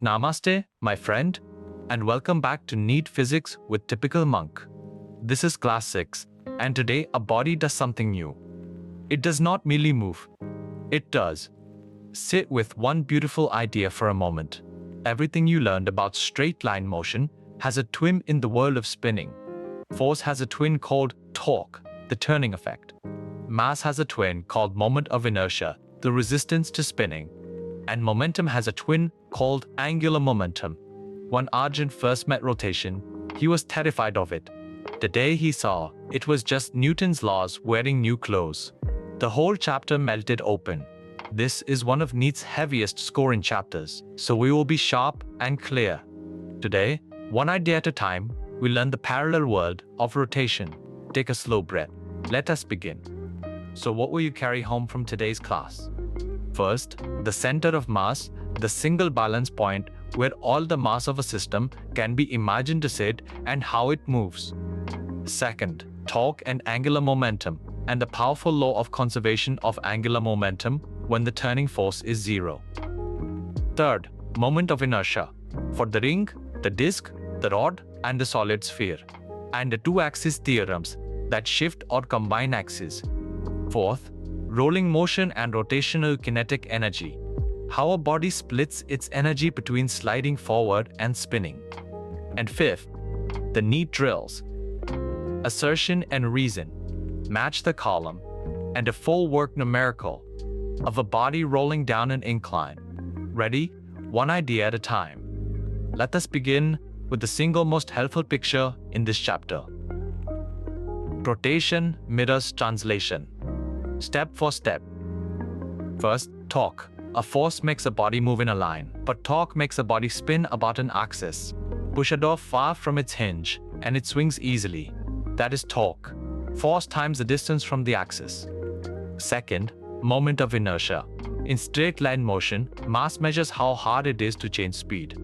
Namaste, my friend, and welcome back to NEET Physics with Typical Monk. This is Class 6, and today a body does something new. It does not merely move, it does. Sit with one beautiful idea for a moment. Everything you learned about straight line motion has a twin in the world of spinning. Force has a twin called torque, the turning effect. Mass has a twin called moment of inertia, the resistance to spinning. And momentum has a twin called angular momentum. When Arjun first met rotation, he was terrified of it. The day he saw it was just Newton's laws wearing new clothes, the whole chapter melted open. This is one of NEET's heaviest scoring chapters, so we will be sharp and clear. Today, one idea at a time, we learn the parallel world of rotation. Take a slow breath. Let us begin. So what will you carry home from today's class? First, the center of mass, the single balance point where all the mass of a system can be imagined to sit and how it moves. Second, torque and angular momentum, and the powerful law of conservation of angular momentum when the turning force is zero. Third, moment of inertia, for the ring, the disk, the rod, and the solid sphere, and the two-axis theorems that shift or combine axes. Fourth, rolling motion and rotational kinetic energy, how a body splits its energy between sliding forward and spinning. And fifth, the NEET drills, assertion and reason, match the column, and a full work numerical of a body rolling down an incline. Ready? One idea at a time. Let us begin with the single most helpful picture in this chapter. Rotation mirrors translation. Step for step. First, torque. A force makes a body move in a line, but torque makes a body spin about an axis. Push a door far from its hinge, and it swings easily. That is torque. Force times the distance from the axis. Second, moment of inertia. In straight line motion, mass measures how hard it is to change speed.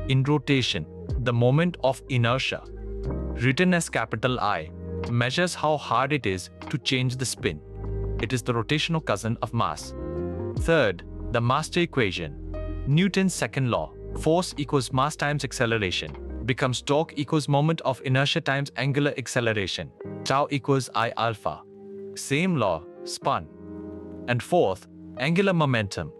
In rotation, the moment of inertia, written as capital I, measures how hard it is to change the spin. It is the rotational cousin of mass. Third, the master equation. Newton's second law, force equals mass times acceleration, becomes torque equals moment of inertia times angular acceleration. Tau equals I alpha. Same law, spun. And fourth, angular momentum.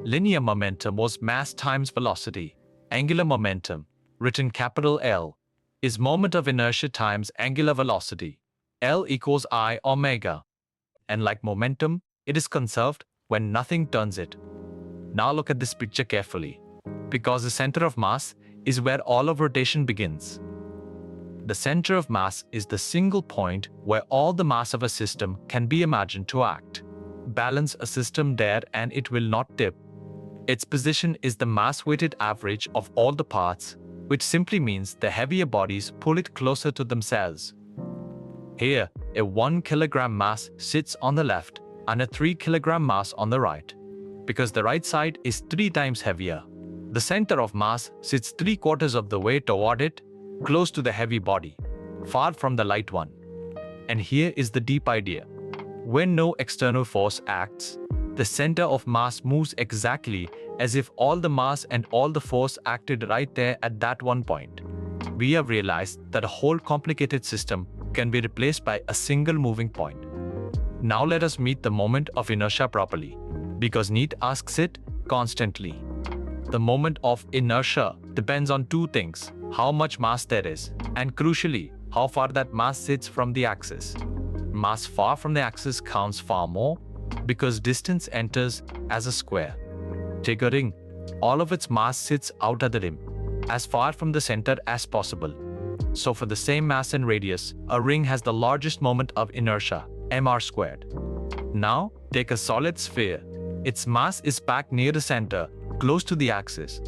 Linear momentum was mass times velocity. Angular momentum, written capital L, is moment of inertia times angular velocity. L equals I omega. And like momentum, it is conserved when nothing turns it. Now look at this picture carefully, because the center of mass is where all of rotation begins. The center of mass is the single point where all the mass of a system can be imagined to act. Balance a system there and it will not tip. Its position is the mass-weighted average of all the parts, which simply means the heavier bodies pull it closer to themselves. Here, a 1 kilogram mass sits on the left and a 3 kilogram mass on the right. Because the right side is 3 times heavier, the center of mass sits 3/4 of the way toward it, close to the heavy body, far from the light one. And here is the deep idea. When no external force acts, the center of mass moves exactly as if all the mass and all the force acted right there at that one point. We have realized that a whole complicated system can be replaced by a single moving point. Now let us meet the moment of inertia properly, because NEET asks it constantly. The moment of inertia depends on two things: how much mass there is, and crucially, how far that mass sits from the axis. Mass far from the axis counts far more, because distance enters as a square. Take a ring. All of its mass sits out at the rim, as far from the center as possible. So for the same mass and radius, a ring has the largest moment of inertia, mr squared. Now, take a solid sphere. Its mass is packed near the center, close to the axis.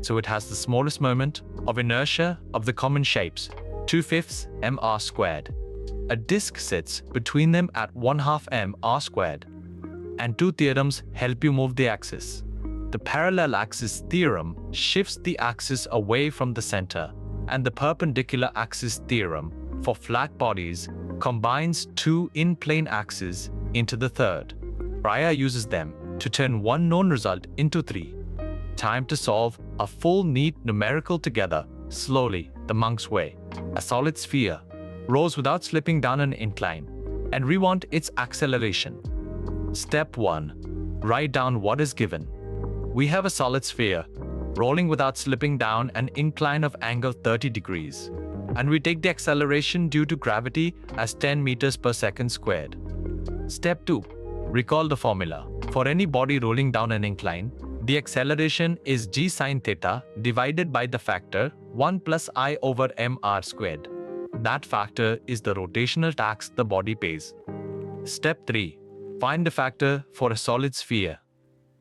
So it has the smallest moment of inertia of the common shapes, 2/5 mr squared. A disk sits between them at 1/2 mr squared. And two theorems help you move the axis. The parallel axis theorem shifts the axis away from the center, and the perpendicular axis theorem for flat bodies combines two in-plane axes into the third. Raya uses them to turn one known result into three. Time to solve a full NEET numerical together, slowly, the monk's way. A solid sphere rose without slipping down an incline, and we want its acceleration. Step 1. Write down what is given. We have a solid sphere rolling without slipping down an incline of angle 30 degrees, and we take the acceleration due to gravity as 10 meters per second squared. Step 2. Recall the formula. For any body rolling down an incline, the acceleration is g sine theta divided by the factor 1 plus I over mr squared. That factor is the rotational tax the body pays. Step 3. Find the factor for a solid sphere.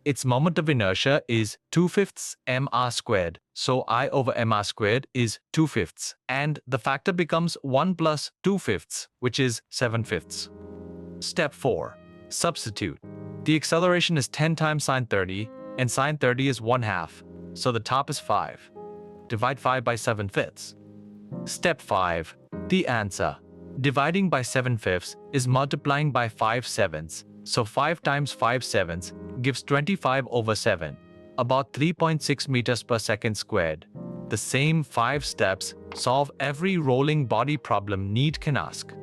Its moment of inertia is 2/5 mr squared, so I over mr squared is 2/5, and the factor becomes 1 plus 2/5, which is 7/5. Step 4. Substitute. The acceleration is 10 times sine 30, and sine 30 is 1/2, so the top is 5. Divide 5 by 7/5. Step 5. The answer. Dividing by 7/5 is multiplying by 5/7, so 5 times 5/7 gives 25 over 7, about 3.6 meters per second squared. The same 5 steps solve every rolling body problem NEET can ask.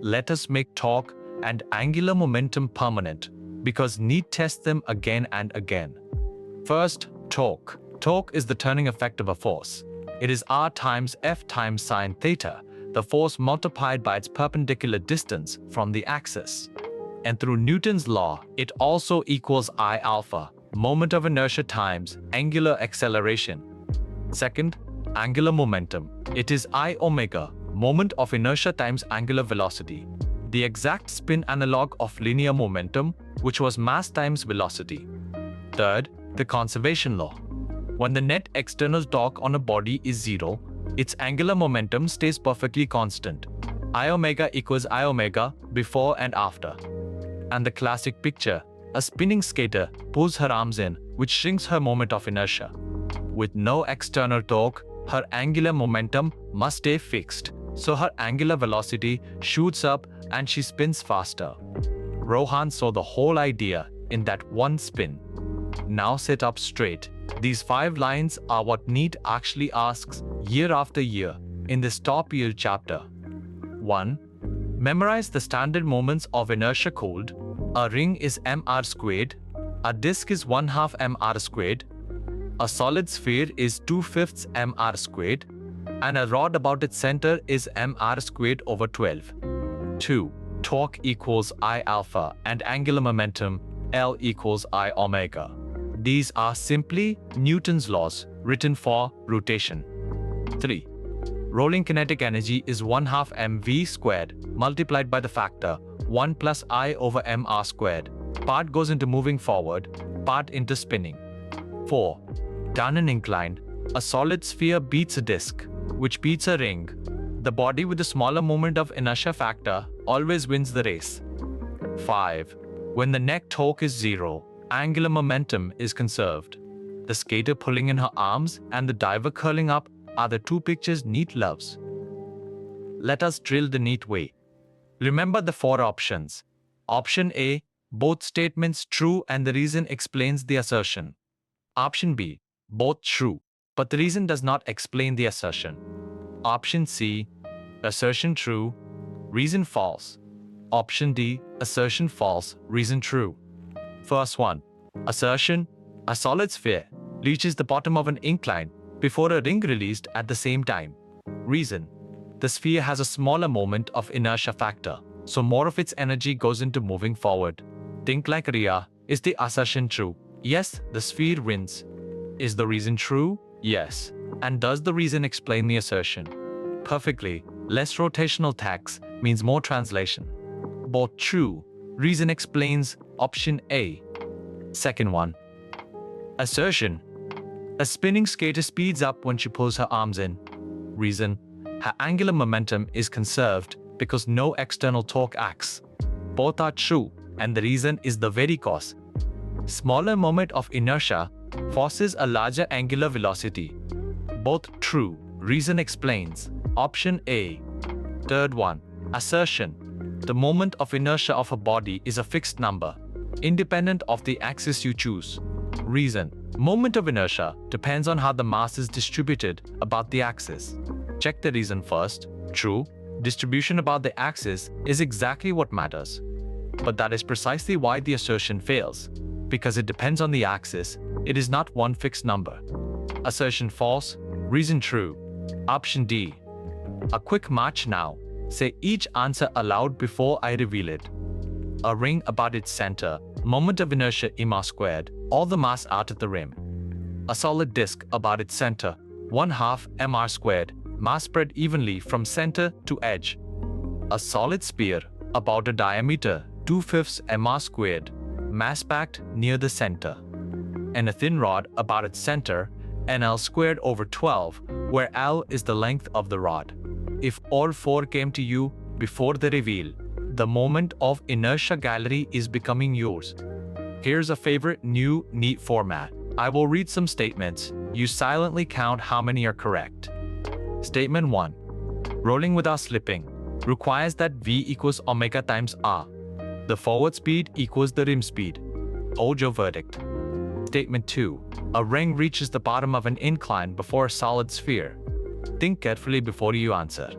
Let us make torque and angular momentum permanent, because NEET tests them again and again. First, torque. Torque is the turning effect of a force. It is R times F times sine theta, the force multiplied by its perpendicular distance from the axis. And through Newton's law, it also equals I alpha, moment of inertia times angular acceleration. Second, angular momentum. It is I omega, moment of inertia times angular velocity, the exact spin analog of linear momentum, which was mass times velocity. Third, the conservation law. When the net external torque on a body is 0, its angular momentum stays perfectly constant. I omega equals I omega before and after. And the classic picture, a spinning skater pulls her arms in, which shrinks her moment of inertia. With no external torque, her angular momentum must stay fixed, so her angular velocity shoots up and she spins faster. Rohan saw the whole idea in that one spin. Now sit up straight. These 5 lines are what NEET actually asks year after year in this top yield chapter. 1. Memorize the standard moments of inertia called: a ring is mr squared, a disk is 1/2 mr squared, a solid sphere is 2/5 mr squared, and a rod about its center is mr squared over 12. 2. Torque equals I alpha and angular momentum L equals I omega. These are simply Newton's laws written for rotation. 3. Rolling kinetic energy is 1/2 mv squared multiplied by the factor 1 plus I over mr squared. Part goes into moving forward, part into spinning. 4. Down an incline, a solid sphere beats a disk, which beats a ring. The body with the smaller moment of inertia factor always wins the race. 5. When the neck torque is 0, angular momentum is conserved. The skater pulling in her arms and the diver curling up are the 2 pictures NEET loves. Let us drill the NEET way. Remember the 4 options. Option A, both statements true and the reason explains the assertion. Option B, both true, but the reason does not explain the assertion. Option C, assertion true, reason false. Option D, assertion false, reason true. First one, assertion: a solid sphere reaches the bottom of an incline before a ring released at the same time. Reason: the sphere has a smaller moment of inertia factor, so more of its energy goes into moving forward. Think like Ria. Is the assertion true? Yes, the sphere wins. Is the reason true? Yes. And does the reason explain the assertion? Perfectly. Less rotational tax means more translation. Both true. Reason explains option A. Second one, assertion: a spinning skater speeds up when she pulls her arms in. Reason: her angular momentum is conserved because no external torque acts. Both are true, and the reason is the very cause. Smaller moment of inertia forces a larger angular velocity. Both true. Reason explains option A. Third one, assertion: the moment of inertia of a body is a fixed number, independent of the axis you choose. Reason: moment of inertia depends on how the mass is distributed about the axis. Check the reason first. True, distribution about the axis is exactly what matters. But that is precisely why the assertion fails. Because it depends on the axis, it is not one fixed number. Assertion false, reason true. Option D. A quick match now. Say each answer aloud before I reveal it. A ring about its center, moment of inertia m squared, all the mass out at the rim. A solid disk about its center, 1/2 mr squared, mass spread evenly from center to edge. A solid sphere about a diameter, 2/5 mr squared, mass packed near the center. And a thin rod about its center, nl squared over 12, where L is the length of the rod. If all four came to you before the reveal, the moment of inertia gallery is becoming yours. Here's a favorite new NEET format. I will read some statements. You silently count how many are correct. Statement 1. Rolling without slipping requires that V equals omega times R. The forward speed equals the rim speed. Hold your verdict. Statement 2. A ring reaches the bottom of an incline before a solid sphere. Think carefully before you answer.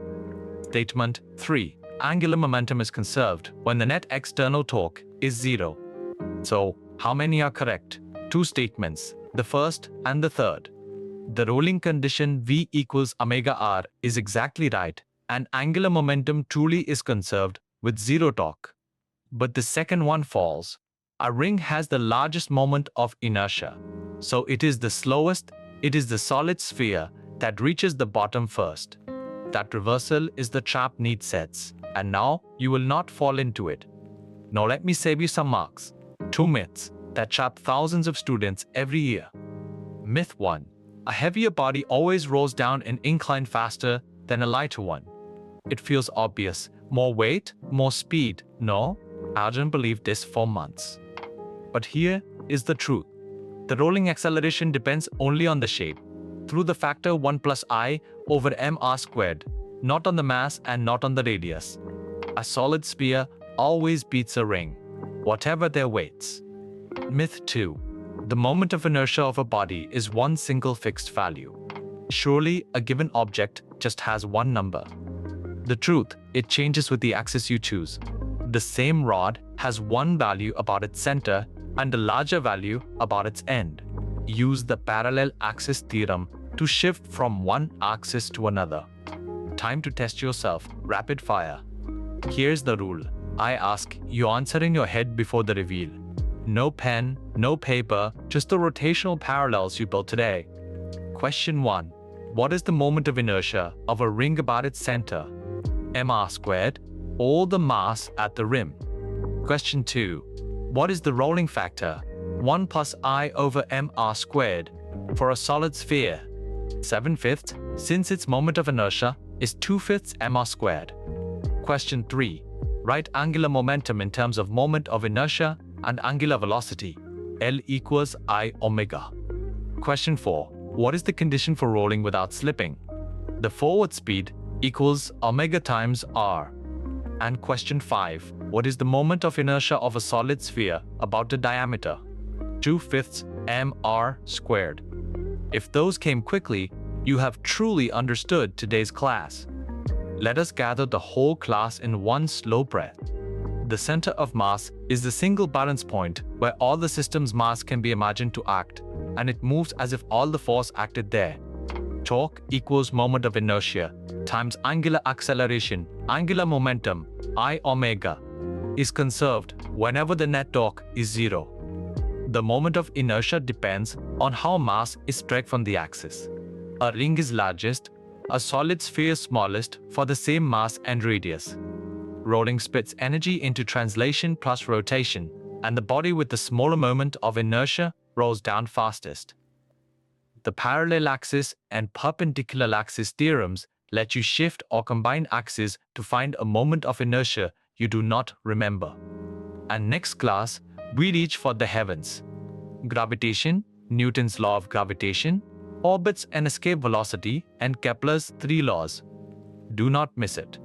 Statement 3. Angular momentum is conserved when the net external torque is 0. So, how many are correct? Two statements, the first and the third. The rolling condition V equals omega R is exactly right, and angular momentum truly is conserved with 0 torque. But the second one falls. A ring has the largest moment of inertia, so it is the slowest, it is the solid sphere that reaches the bottom first. That reversal is the trap NEET sets, and now you will not fall into it. Now let me save you some marks. 2 myths that trap thousands of students every year. Myth 1. A heavier body always rolls down an incline faster than a lighter one. It feels obvious. More weight, more speed. No, I didn't believe this for months. But here is the truth. The rolling acceleration depends only on the shape, through the factor 1 plus I over mr squared, not on the mass and not on the radius. A solid sphere always beats a ring, whatever their weights. Myth 2. The moment of inertia of a body is one single fixed value. Surely, a given object just has one number. The truth, it changes with the axis you choose. The same rod has one value about its center and a larger value about its end. Use the parallel axis theorem to shift from one axis to another. Time to test yourself. Rapid fire. Here's the rule. I ask, you answer in your head before the reveal. No pen, no paper, just the rotational parallels you built today. Question 1. What is the moment of inertia of a ring about its center? mr squared, all the mass at the rim. Question 2. What is the rolling factor? 1 plus I over mr squared for a solid sphere. 7/5, since its moment of inertia is 2/5 mr squared. Question 3. Write angular momentum in terms of moment of inertia and angular velocity. L equals I omega. Question 4. What is the condition for rolling without slipping? The forward speed equals omega times R. And question 5. What is the moment of inertia of a solid sphere about the diameter? 2/5 mr squared. If those came quickly, you have truly understood today's class. Let us gather the whole class in one slow breath. The center of mass is the single balance point where all the system's mass can be imagined to act, and it moves as if all the force acted there. Torque equals moment of inertia times angular acceleration, angular momentum, I omega, is conserved whenever the net torque is 0. The moment of inertia depends on how mass is spread from the axis. A ring is largest, a solid sphere smallest for the same mass and radius. Rolling splits energy into translation plus rotation, and the body with the smaller moment of inertia rolls down fastest. The parallel axis and perpendicular axis theorems let you shift or combine axes to find a moment of inertia you do not remember. And next class, we reach for the heavens. Gravitation, Newton's law of gravitation, orbits and escape velocity, and Kepler's 3 laws. Do not miss it.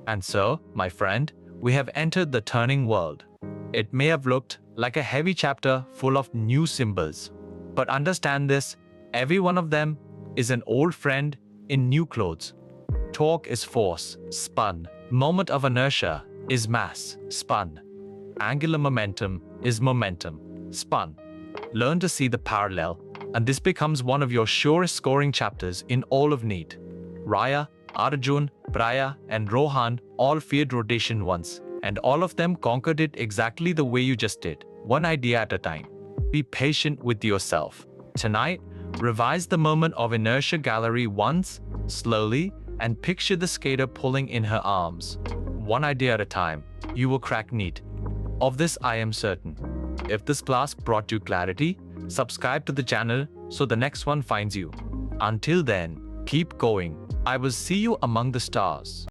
And so, my friend, we have entered the turning world. It may have looked like a heavy chapter full of new symbols. But understand this, every one of them is an old friend in new clothes. Torque is force, spun. Moment of inertia is mass, spun. Angular momentum is momentum, spun. Learn to see the parallel, and this becomes one of your surest scoring chapters in all of NEET. Raya, Arjun, Praya, and Rohan all feared rotation once, and all of them conquered it exactly the way you just did, one idea at a time. Be patient with yourself. Tonight, revise the moment of inertia gallery once, slowly, and picture the skater pulling in her arms. One idea at a time, you will crack NEET. Of this I am certain. If this class brought you clarity, subscribe to the channel so the next one finds you. Until then, keep going. I will see you among the stars.